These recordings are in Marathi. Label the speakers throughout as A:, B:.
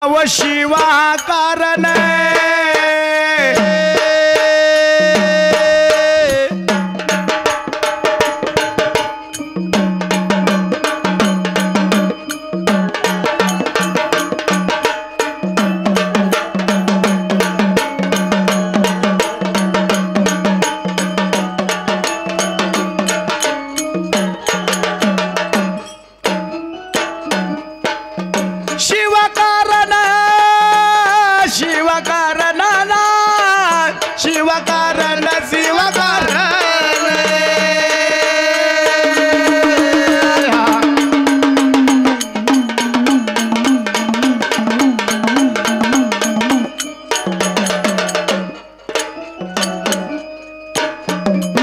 A: व शिवा कारण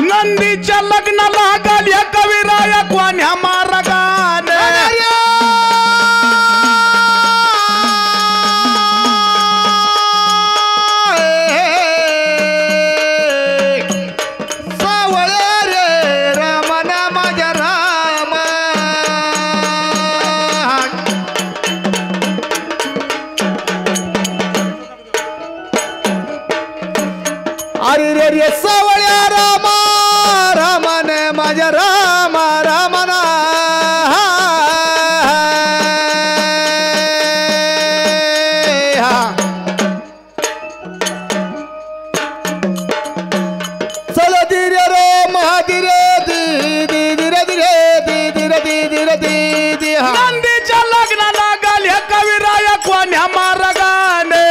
A: नंदीच्या लग्नाला गाल्या कविराया कोण्या मार्गाने
B: सावळे रे रमण माझ्या राम अरे रे रे सावळ्या रामा रमण माझ्या राम रमण चल धीरे रे महाधीरे धीरे धीरे धीरे धीरे धीरे
A: नंदीच्या लग्नाला गाल्या कविराया कोण्या मार्गाने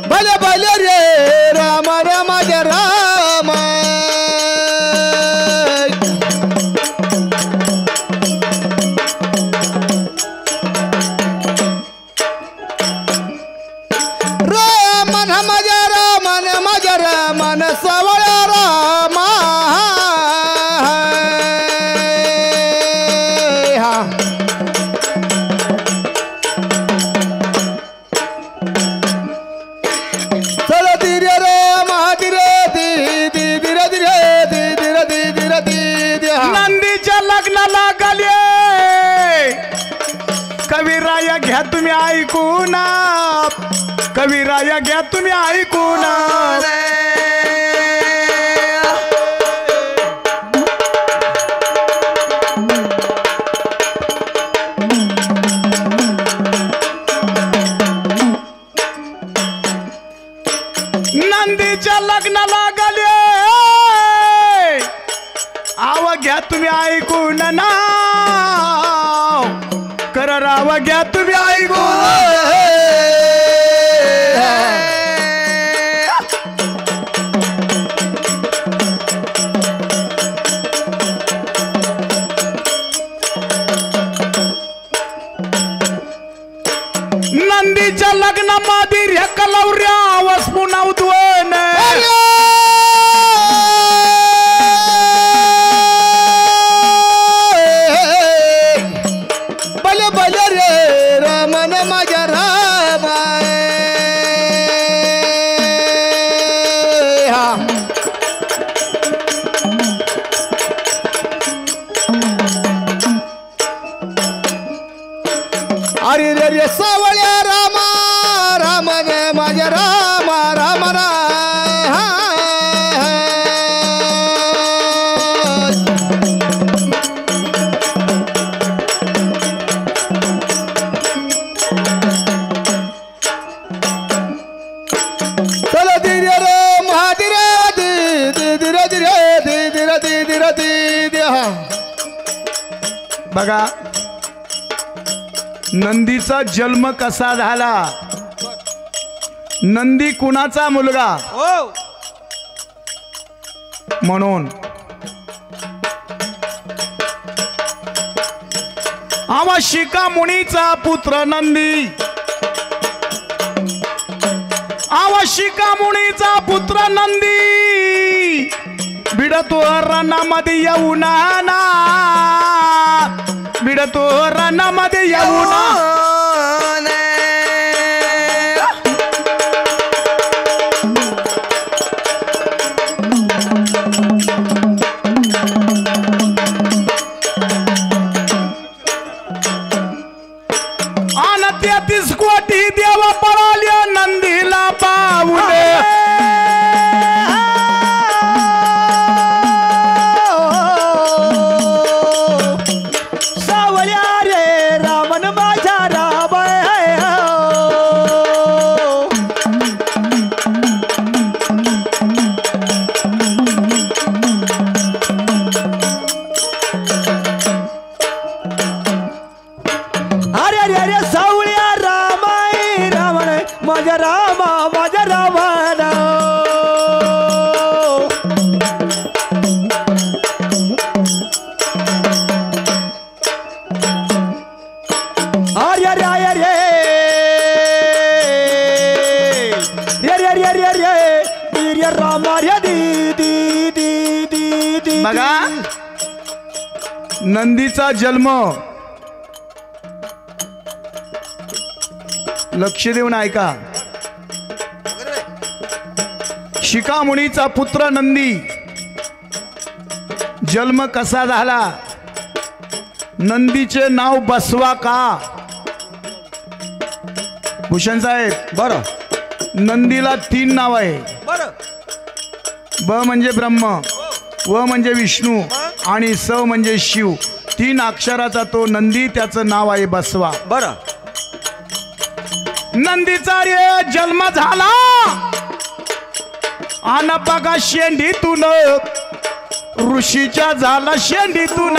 B: भले भले रे राम राम जय राम रामन माझ्या रामन माझ्या रामन सावळ्या राम चल धीरे रे महाधीरे धीरे धीरे धीरे धीरे धीरे धीरे
A: नंदीच्या लग्नाला गाले कविराया घ्या तुम्ही ऐकून कविराया घ्या तुम्ही ऐकून नंदीच्या लग्नाला गाले आव घ्या तुम्ही ऐकून ना कर राव घ्या तुम्ही ऐकून नंदीच्या लग्नामध्ये रे कलवऱ्या आवाज पुनवतोन
B: भले भले रे रमण माझ्या राम अरे रे रे सावळ्या रामा रामन माझ्या राम राम चल धीरे रे महाधीरे धीरे धीरे धीरे धीरे धीरे धीरे
A: बघा नंदीचा जन्म कसा झाला नंदी कुणाचा मुलगा म्हणून आवा शिका मुनीचा पुत्र नंदी आवा शिका मुनीचा पुत्र नंदी बिडतो रणामध्ये येऊन ना बिडतो रणामध्ये येऊन
B: बोल.
A: नंदीचा जन्म लक्ष देऊन ऐका. शिखामुनीचा पुत्र नंदी जन्म कसा झाला. नंदीचे नाव बसवा का. भूषण साहेब
B: बरं
A: नंदीला 3 नाव आहे.
B: बरं.
A: ब म्हणजे ब्रह्म, व म्हणजे विष्णू आणि स म्हणजे शिव. 3 अक्षराचा तो नंदी, त्याचं नाव आहे बसवा.
B: बरं.
A: नंदीचा रे जन्म झाला आन बघा शेंडीतून, ऋषीच्या झाला शेंडीतून.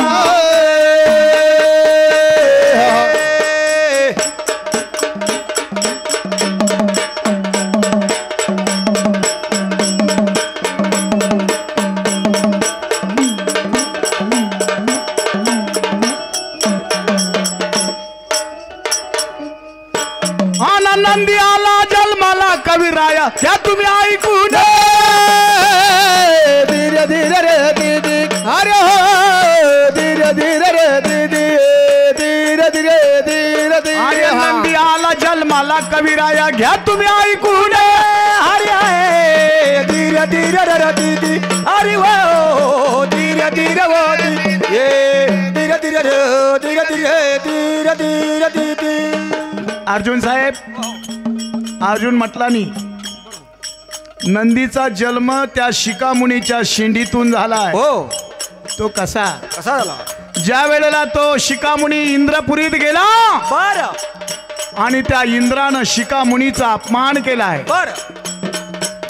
A: नंदी आला जन्माला कविराया, या तुम्ही ऐकून.
B: धीरे धीरे रे दीदी, अरे हो धीरे धीरे रे दीदी, धीरे धीरे धीरे धीरे.
A: अरे नंदी आला जन्माला कविराया, घ्या तुम्ही ऐकून.
B: अरे धीरे धीरे रे दीदी, अरे वो धीरे धीरे वो ये धीरे धीरे धीरे धीरे धीरे धीरे दीदी.
A: अर्जुन साहेब, अर्जुन म्हटला नाही. नंदीचा जन्म त्या शिखामुनीच्या शेंडीतून झालाय.
B: हो.
A: तो कसा
B: कसा झाला.
A: ज्या वेळेला तो शिखामुनी इंद्रपुरीत गेला,
B: बरं
A: आणि त्या इंद्रानं शिखामुनीचा अपमान केलाय.
B: बरं.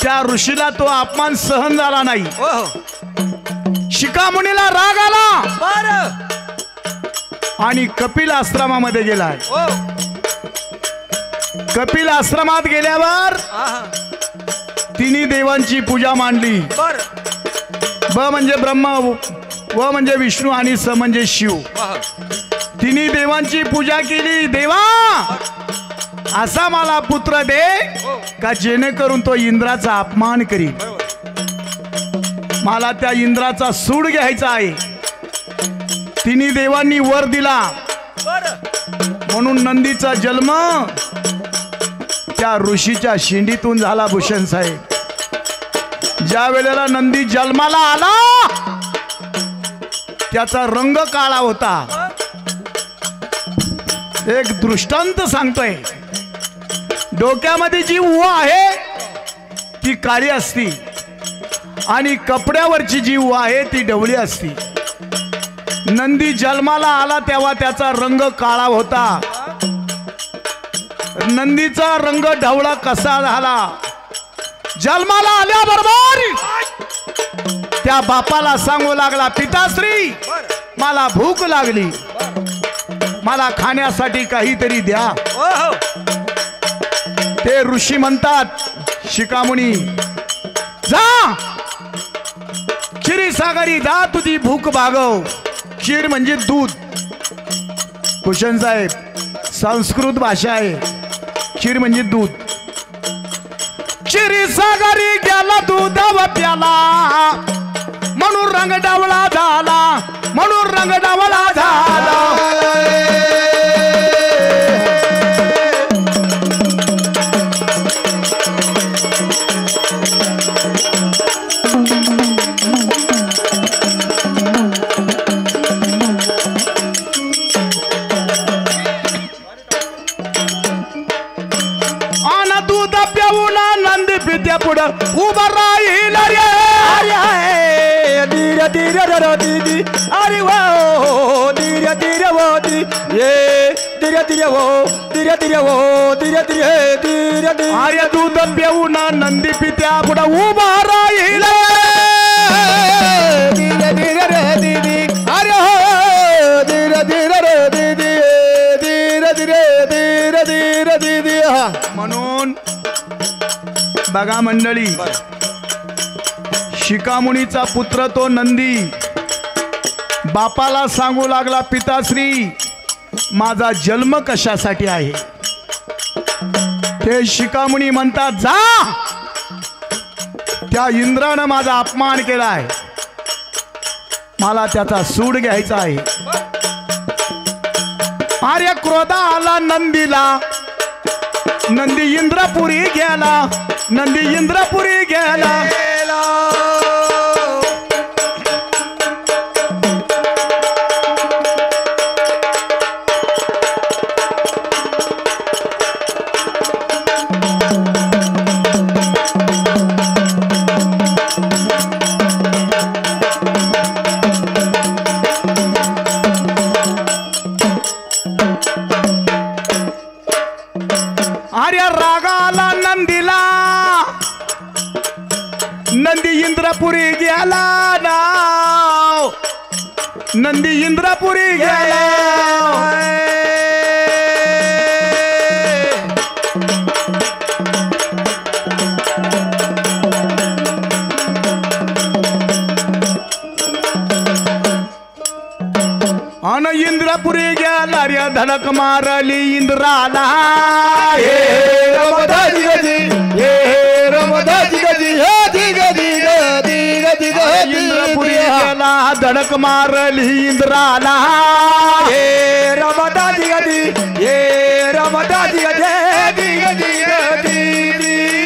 A: त्या ऋषीला तो अपमान सहन झाला नाही.
B: हो.
A: शिखामुनीला राग आला
B: बरं.
A: आणि कपिल आश्रमामध्ये गेलाय.
B: हो.
A: कपिल आश्रमात गेल्यावर तिन्ही देवांची पूजा मांडली.
B: बरं.
A: ब म्हणजे ब्रह्म, व म्हणजे विष्णू आणि स म्हणजे शिव. तिन्ही देवांची पूजा केली. देवा असा मला पुत्र दे का जेणेकरून तो इंद्राचा अपमान करील. मला त्या इंद्राचा सूड घ्यायचा आहे. तिन्ही देवांनी वर दिला. म्हणून नंदीचा जन्म त्या ऋषीच्या शेंडीतून झाला. भूषण साहेब, ज्या वेळेला नंदी जन्माला आला त्याचा रंग काळा होता. एक दृष्टांत सांगतोय. डोक्यामध्ये जी उवा आहे ती काळी असती आणि कपड्यावरची जी उवा आहे ती ढवळी असती. नंदी जन्माला आला तेव्हा त्याचा रंग काळा होता. नंदीचा रंग ढवळा कसा झाला. जन्माला आल्याबरोबर त्या बापाला सांगू लागला, पिताश्री मला भूक लागली, मला खाण्यासाठी काहीतरी द्या. ते ऋषी म्हणतात, शिखामुनी जा क्षीरसागरी जा, तुझी भूक भागव. क्षीर म्हणजे दूध. भूषण साहेब, संस्कृत भाषा आहे. क्षीर म्हणजे दूध. क्षीरसागरी गेला दूध व प्याला, म्हणून रंग डावळा झाला, म्हणून रंग डावळा झाला. पुढं उभा राहील रे.
B: धीरे धीरे दीदी, अरे वो धीरे धीरे वो दी, ये धीरे धीरे वो धीरे धीरे वो धीरे धीरे धीरे धीरे.
A: अरे दूध पिऊन नंदी पित्या पुढं उभा राहील.
B: धीरे धीरे रे दीदी, अरे हो धीरे धीरे रे दीदी, धीरे धीरे धीरे धीरे दीदी.
A: म्हणून बघा मंडळी, शिखामुनीचा पुत्र तो नंदी बापाला सांगू लागला, पिताश्री माझा जन्म कशासाठी आहे. ते शिखामुनी म्हणतात, जा त्या इंद्रानं माझा अपमान केलाय, मला त्याचा सूड घ्यायचा आहे. आर्य क्रोधा आला नंदीला, नंदी इंद्रपुरी गेला, नंदी इंद्रपुरी गेला. आर्य रागाला नंदीला, नंदी इंद्रपुरी गेला ना, नंदी इंद्रपुरी गेला. अन इंद्रपुरी गेला रे, धडक मारली इंद्राला.
B: हे रमदाजी गजी, हे रमदाजी गजी, हे दिग दिग दिग दिग.
A: इंद्रपुरी गेला, धडक मारली इंद्राला.
B: हे रमदाजी गजी, हे रमदाजी गजी, दिग दिग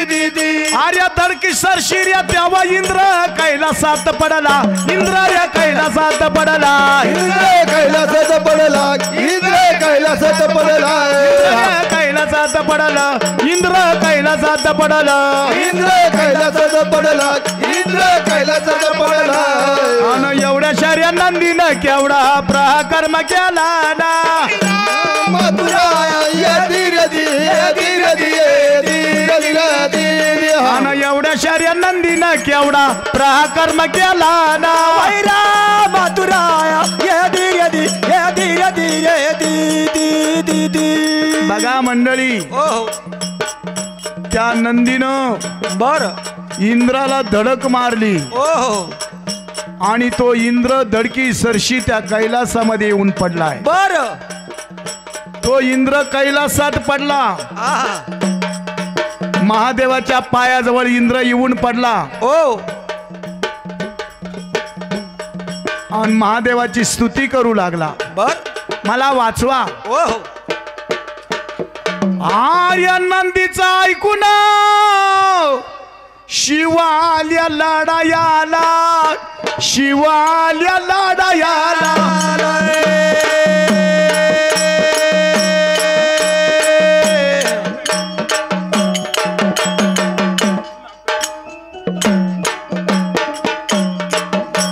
B: दिग दिग.
A: आर्या धडकी सरशिर्या तेव्हा इंद्र कैलासात पडला, इंद्र रे कैलासात पडला.
B: इंद्र कैलासात पडला, इंद्र कैलासात पडला,
A: कैलासात पडला, इंद्र कैलासात पडला,
B: इंद्र कैलासात पडला, इंद्र कैलासात पडला.
A: आणि एवढ्या शर्या नंदीनं केवढा प्रकर्म केला ना.
B: मथुरा ये धीर धीर धीर धीर धीर धीर धीर.
A: आणि एवढ्या शर्या नंदीनं केवढा प्रकर्म केला ना.
B: वैरा मथुरा ये धीर धीर ये धीर धीर दी दी दी.
A: बघा मंडळी, त्या नंदीनं
B: बर
A: इंद्राला धडक मारली आणि तो इंद्र धडकी सरशी त्या कैलासामध्ये येऊन पडलाय.
B: बर
A: तो इंद्र कैलासात पडला, महादेवाच्या पायाजवळ इंद्र येऊन पडला आणि महादेवाची स्तुती करू लागला.
B: बर
A: मला वाचवा. आर्य नंदीचा ऐकून शिवाल्या लढायाला, शिवाल्या लढायाला.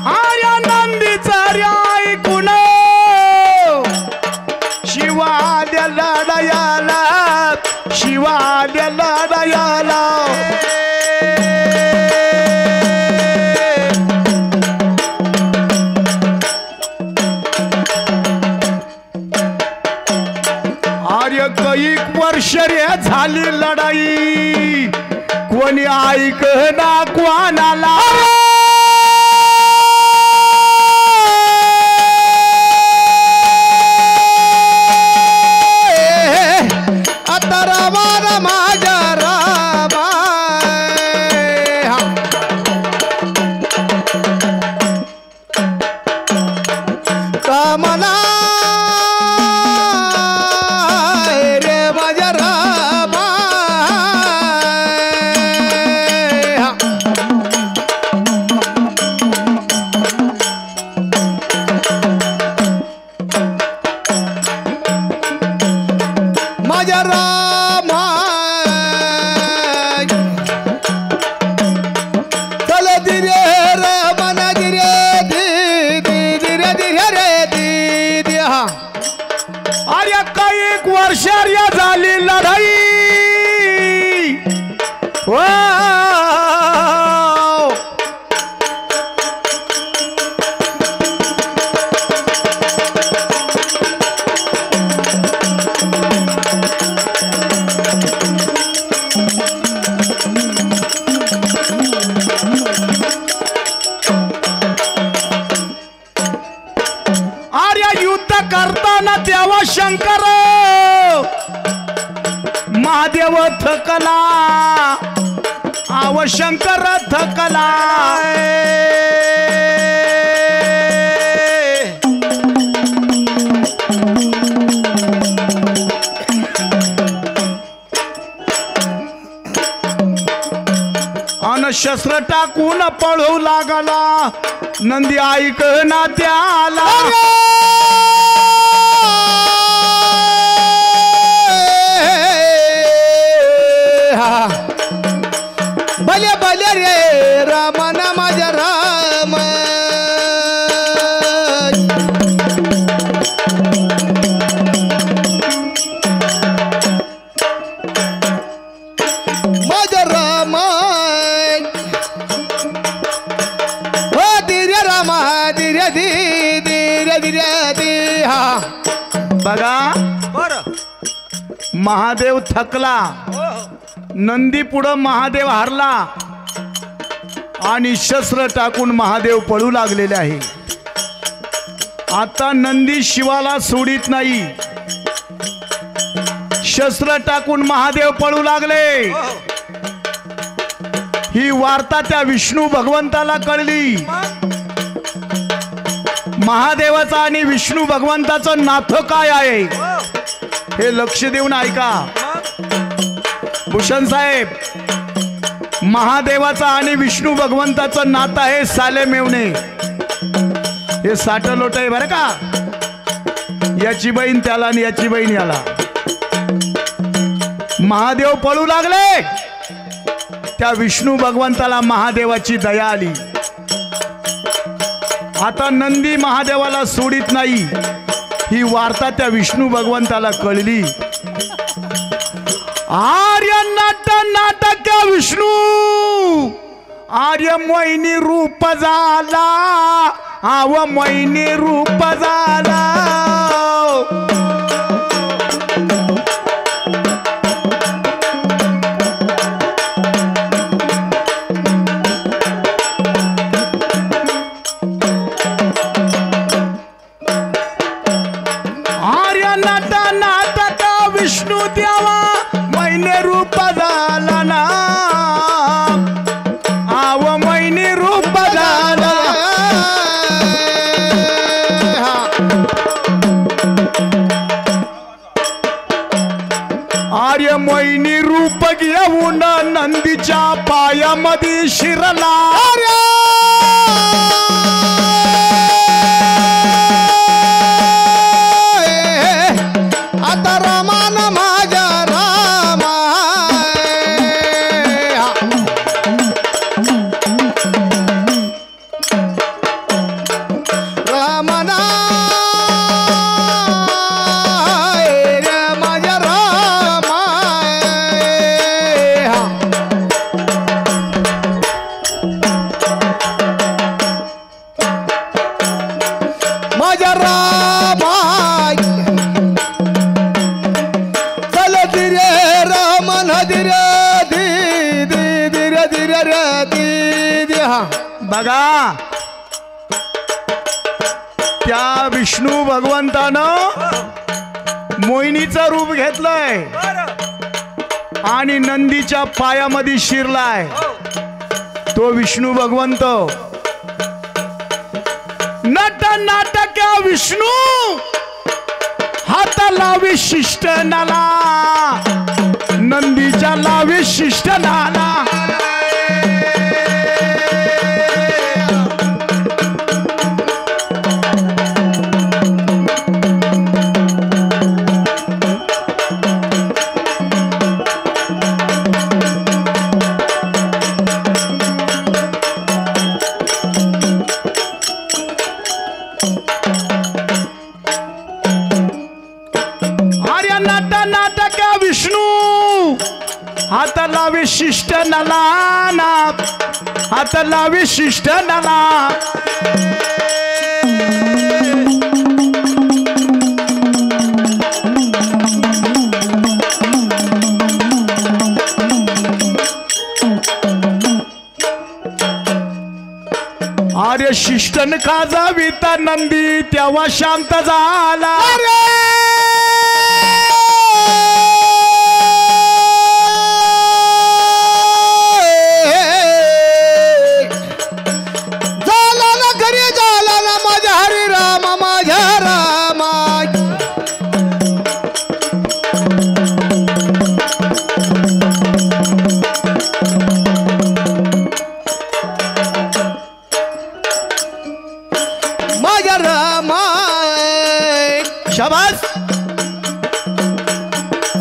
A: आर्य नंदीचा रे ऐकून शिवाल्या लढायाला, शिवाल्या लढायाला. आर्य कैक वर्ष रे झाली लढाई, कोणी ऐक ना कोणाला.
B: आता रामा माझ्या रामा कामना रे माझ्या रामा. माझ्या रामा चल दिरे रमन दिरे दी दिरे दिरे रे दी दी. हा
A: आर्य कैक वर्ष रे झाली लढाई. करताना तेव्हा शंकर महादेव थकला, आव शंकर थकला. शस्त्र टाकून पळू लागला नंदी ऐक ना त्याला
B: भले भले रे रामना माझ्या राम माझ्या राम हो धीरे राम धीरे धीरे धीरे धीरे हा
A: बघा
B: बरं
A: महादेव थकला नंदी पुढं महादेव हारला आणि शस्त्र टाकून महादेव पळू लागलेले आहे आता नंदी शिवाला सोडित नाही शस्त्र टाकून महादेव पळू लागले ही वार्ता त्या विष्णू भगवंताला कळली महादेवाचा आणि विष्णू भगवंताचं नातं काय आहे हे लक्ष देऊन ऐका भूषण साहेब महादेवाचा आणि विष्णू भगवंताचं नातं आहे साले मेवणे हे साठ लोट आहे बरं का याची बहीण त्याला आणि याची बहीण याला महादेव पळू लागले त्या विष्णू भगवंताला महादेवाची दया आली आता नंदी महादेवाला सोडित नाही ही वार्ता त्या विष्णू भगवंताला कळली आर्य नाटक विष्णू आर्य मोहिनी रूप झाला आव मोहिनी रूप झाला आर्य नाटक विष्णू देवा मैने रूप झाला ना आव मैने रूप झाला आर्य मैनी रूप घेऊन नंदीच्या पायामध्ये शिरला
B: आता रामान माझ्या रामा रामना माझ्या रामा माझ्या रामा
A: बघा त्या विष्णू भगवंतानं मोहिनीचं रूप घेतलंय आणि नंदीच्या पायामध्ये शिरलाय तो विष्णू भगवंत नाटक विष्णू हात लावी शिष्ट नाला नंदीच्या लावी शिष्ट नाला हात लावी शिष्ट नला हात लावी शिष्ट नला आर्य शिष्टन खाजाविता नंदी तेव्हा शांत झाला
B: माझ्या रामा
A: शाबास.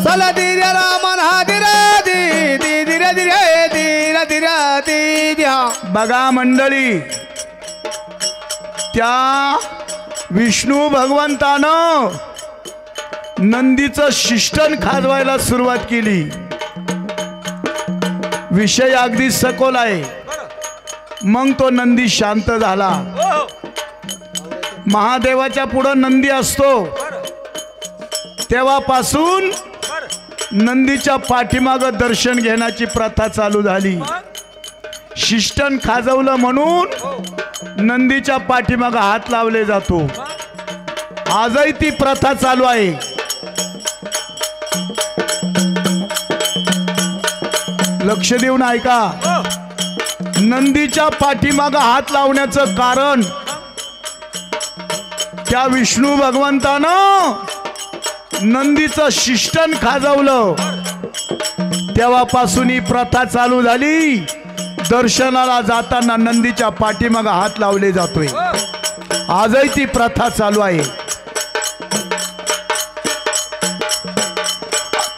B: चला धीरे रामन हा धीरे धीरे धीरे धीरे धीरे धीरे.
A: बघा मंडळी, त्या विष्णू भगवंतानं नंदीचं शिष्टन खाजवायला सुरुवात केली. विषय अगदी सखोल आहे. मग तो नंदी शांत झाला. महादेवाच्या पुढं नंदी असतो तेव्हापासून नंदीच्या पाठीमागं दर्शन घेण्याची प्रथा चालू झाली. शिष्टन खाजवलं म्हणून नंदीच्या पाठीमागं हात लावले जातो. आजही ती प्रथा चालू आहे. लक्ष देऊन ऐका. नंदीच्या पाठीमागं हात लावण्याचं कारण त्या विष्णू भगवंतानं नंदीचं शिष्टन खाजवलं तेव्हापासून ही प्रथा चालू झाली. दर्शनाला जाताना नंदीच्या पाठीमागं हात लावले जातोय. आजही ती प्रथा चालू आहे.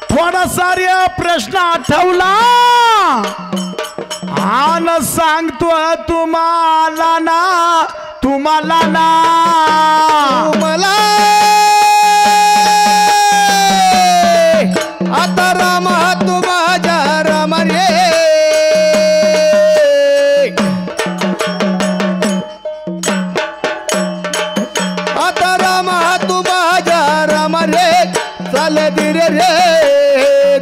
A: थोडासा रे प्रश्न आठवला हा न सांगतो तुम्हाला ना तुम्हाला ना
B: मला आता राम तू माझ्या राम रे. आता राम तू माझ्या राम रे. चाल धीरे रे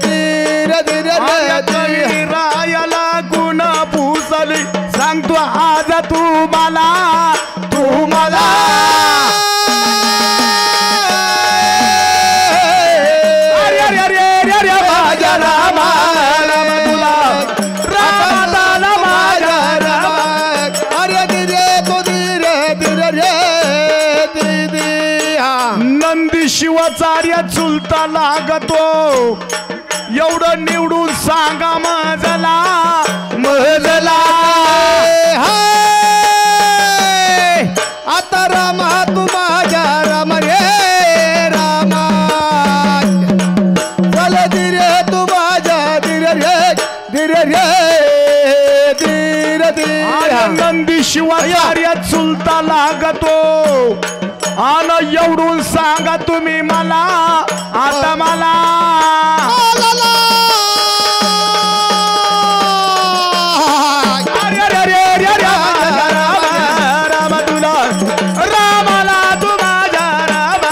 B: धीरे धीरे रे.
A: रायाला गुण भूसली सांगतो आज तुम्हाला तुम्हाला. अरे अरे अरे अरे अरे माझ्या रामा राम तुला रामाला माझ्या रामा.
B: अरे धीरे तो धीरे धीरे रे दीदी.
A: नंदी शिवाचार्य चुलता लागतो एवढं निवडून सांगा मजला मजला.
B: आता रामा तू माझ्या राम रे रामा. चल धीरे तू माझ्या धीरे रे धीरे रे धीरे धीरे.
A: नंदी शिवाचार्य चुलता लागतो आन एवढून सांगा तुम्ही मला आता मला. अरे अरे अरे अरे राम तुला रामाला तू माझ्या राम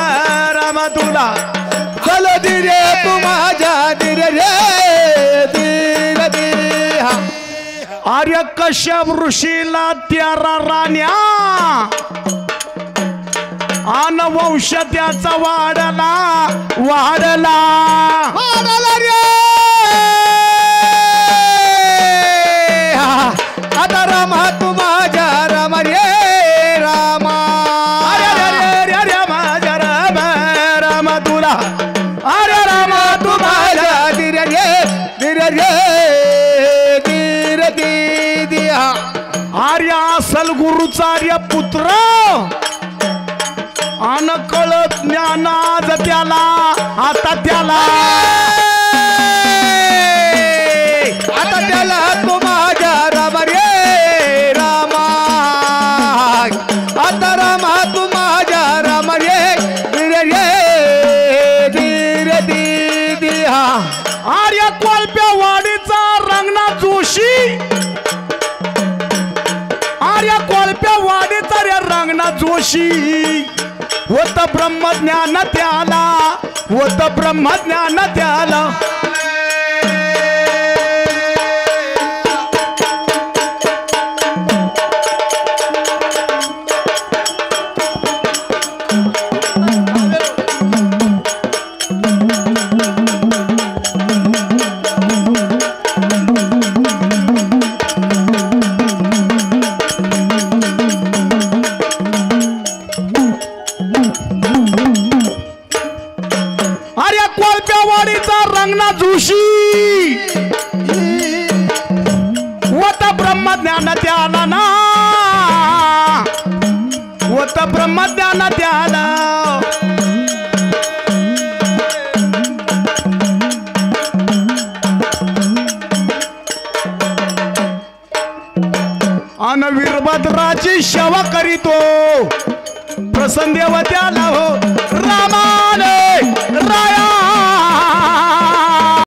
A: राम तुला.
B: चल धीरे तू माझ्या धीरे रे धीरे धीरे.
A: आर्य कश्यप ऋषीला 13 राण्या आन वंश त्याचा वाढला वाढला
B: वाढला रे. आता रामा तू माझ्या राम रे रामा.
A: अरे अरे अरे अरे माझ्या राम राम तुला. अरे राम
B: तू माझ्या धीरे रे धीरे रे धीरे धीरे.
A: आर्य असल गुरुचार्य पुत्र आन कळत ज्ञान आज त्याला आता त्याला.
B: आता त्याला तू माझ्या राम रे रामा. आता रामा तू माझ्या राम रे धीरे रे धीरे धीरे.
A: आर्य कोळप्यावाडीचा रंगनाथ जोशी. आर्य कोळप्यावाडीचा रे रंगनाथ जोशी. होत ब्रह्मज्ञान त्याला होत ब्रह्मज्ञान त्याला. अरे कोळप्यावाडीचा रंगनाथ जोशी होत ब्रह्मज्ञान त्याला ना होत होत ब्रह्मज्ञान त्याला अन वीरभद्राची सेवा करीतो प्रसन्न देव त्याला हो रामाने राया